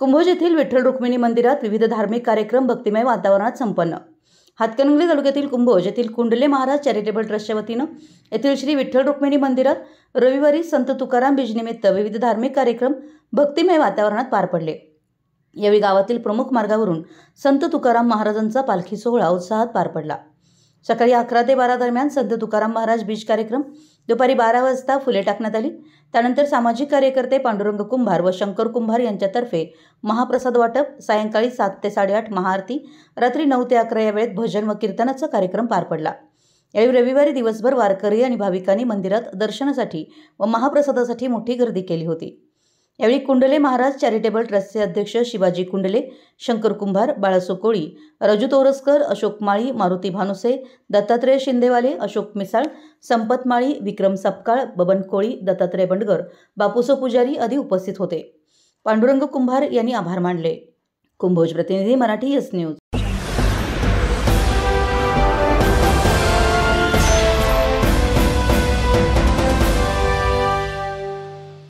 कुंभोज येथील विठ्ठल रुक्मिणी मंदिरात विविध धार्मिक कार्यक्रम भक्तिमय वातावरणात संपन्न। हातकणंगले तालुक्यातील कुंभोज येथील कुंडले महाराज चॅरिटेबल ट्रस्टच्या वतीनं येथील श्री विठ्ठल रुक्मिणी मंदिरात रविवारी संत तुकाराम बीजनिमित्त विविध धार्मिक कार्यक्रम भक्तिमय वातावरणात पार पडले। यावेळी गावातील प्रमुख मार्गावरून संत तुकाराम महाराजांचा पालखी सोहळा उत्साहात पार पडला। सकाळी 11 ते 12 दरम्यान संत तुकाराम महाराज बीज कार्यक्रम, दुपारी 12 वाजता फुले टाकण्यात आली। त्यानंतर सामाजिक कार्यकर्ते पांडुरंग कुंभार व शंकर कुंभार यांच्यातर्फे महाप्रसाद वाटप, सायंकाळी 7 ते 8:30 महाआरती, रात्री 9 ते 11 या वेळेत भजन व कीर्तनाचा कार्यक्रम पार पडला। यावेळी रविवारी दिवसभर वारकरी आणि भाविकांनी मंदिरात दर्शनासाठी व महाप्रसादासाठी मोठी गर्दी केली होती। यावेळी कुंडले महाराज चॅरिटेबल ट्रस्टचे अध्यक्ष शिवाजी कुंडले, शंकर कुंभार, बाळासो कोळी, राजू तोरसकर, अशोक माळी, मारुती भानुसे, दत्तात्रय शिंदेवाले, अशोक मिसाळ, संपत माळी, विक्रम सपकाळ, बबन कोळी, दत्तात्रय बंडगर, बापूसो पुजारी आदी उपस्थित होते। पांडुरंग कुंभार यांनी आभार मानले। कुंभोज प्रतिनिधी, मराठी एस न्यूज।